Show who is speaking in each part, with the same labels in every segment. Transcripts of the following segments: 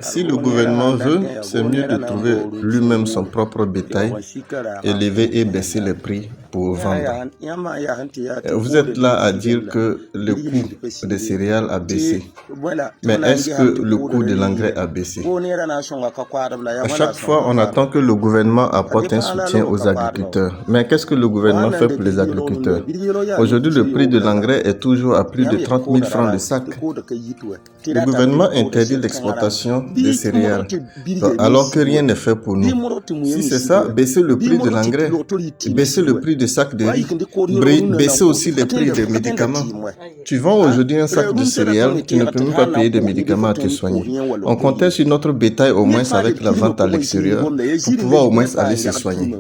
Speaker 1: Si le gouvernement veut, c'est mieux de trouver lui-même son propre bétail, élever et baisser les prix pour vendre. Vous êtes là à dire que le coût des céréales a baissé. Mais est-ce que le coût de l'engrais a baissé? À chaque fois, on attend que le gouvernement apporte un soutien aux agriculteurs. Mais qu'est-ce que le gouvernement fait pour les agriculteurs? Aujourd'hui, le prix de l'engrais est toujours à plus de 30 000 francs le sac. Le gouvernement interdit l'exportation des céréales, alors que rien n'est fait pour nous. Si c'est ça, baissez le prix de l'engrais, baissez le prix des sacs de riz, baissez aussi les prix des médicaments. Tu vends aujourd'hui un sac de céréales, tu ne peux même pas payer des médicaments à te soigner. On comptait sur notre bétail au moins avec la vente à l'extérieur pour pouvoir au moins aller se soigner.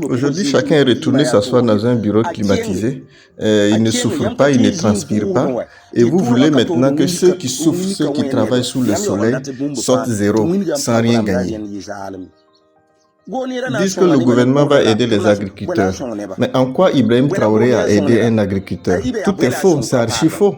Speaker 1: Aujourd'hui, chacun est retourné s'asseoir dans un bureau climatisé. Il ne souffre pas, il ne transpire pas. Et vous voulez maintenant que ceux qui souffrent, ceux qui travaillent sous le soleil, sortent zéro, sans rien gagner. Ils disent que le gouvernement va aider les agriculteurs. Mais en quoi Ibrahim Traoré a aidé un agriculteur? Tout est faux, c'est archi faux.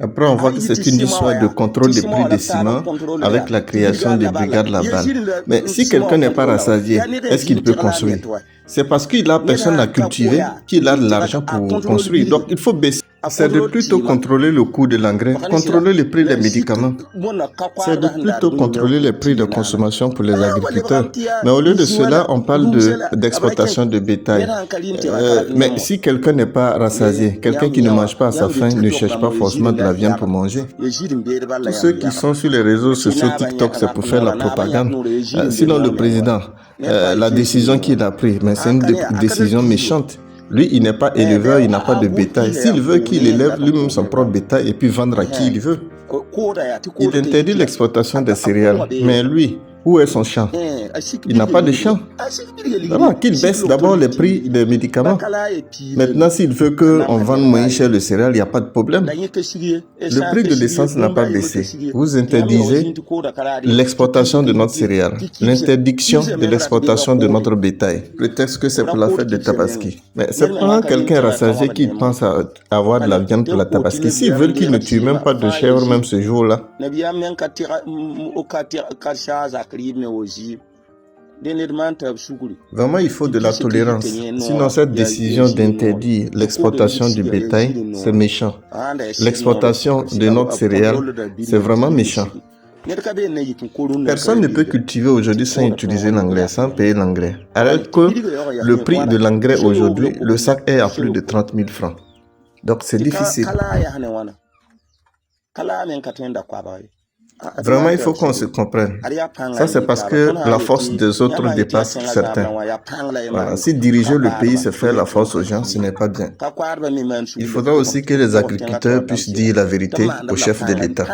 Speaker 1: Après, on voit que c'est une histoire de contrôle des prix des ciments avec la création des brigades Laval. Mais si quelqu'un n'est pas rassasié, est-ce qu'il peut construire? C'est parce qu'il a personne à cultiver qu'il a de l'argent pour construire. Donc, il faut baisser. C'est de plutôt contrôler le coût de l'engrais, contrôler le prix des médicaments. C'est de plutôt contrôler les prix de consommation pour les agriculteurs. Mais au lieu de cela, on parle d'exportation de bétail. Mais si quelqu'un n'est pas rassasié, quelqu'un qui ne mange pas à sa faim ne cherche pas forcément de la viande pour manger. Tous ceux qui sont sur les réseaux sociaux TikTok, c'est pour faire la propagande. Sinon, le président, la décision qu'il a prise, mais c'est une décision méchante. Lui, il n'est pas éleveur, il n'a pas de bétail. S'il veut qu'il élève lui-même son propre bétail et puis vendre à qui il veut. Il interdit l'exportation des céréales. Mais lui, où est son champ? Il n'a pas de champ. Alors qu'il baisse d'abord les prix des médicaments. Maintenant, s'il veut qu'on vende moins cher le céréal, il n'y a pas de problème. Le prix de l'essence n'a pas baissé. Vous interdisez l'exportation de notre céréale, l'interdiction de l'exportation de notre bétail. Prétexte que c'est pour la fête de Tabaski. Mais c'est pas quelqu'un rassasié qui pense à avoir de la viande pour la Tabaski. S'ils veulent qu'il ne tue même pas de chèvre même ce jour-là. Vraiment, il faut de la tolérance. Sinon, cette décision d'interdire l'exportation du bétail, c'est méchant. L'exportation de notre céréale, c'est vraiment méchant. Personne ne peut cultiver aujourd'hui sans utiliser l'engrais, sans payer l'engrais. Alors que le prix de l'engrais aujourd'hui, le sac est à plus de 30 000 francs. Donc, c'est difficile. Vraiment, il faut qu'on se comprenne. Ça, c'est parce que la force des autres dépasse certains. Voilà. Si diriger le pays, c'est faire la force aux gens, ce n'est pas bien. Il faudra aussi que les agriculteurs puissent dire la vérité au chef de l'État.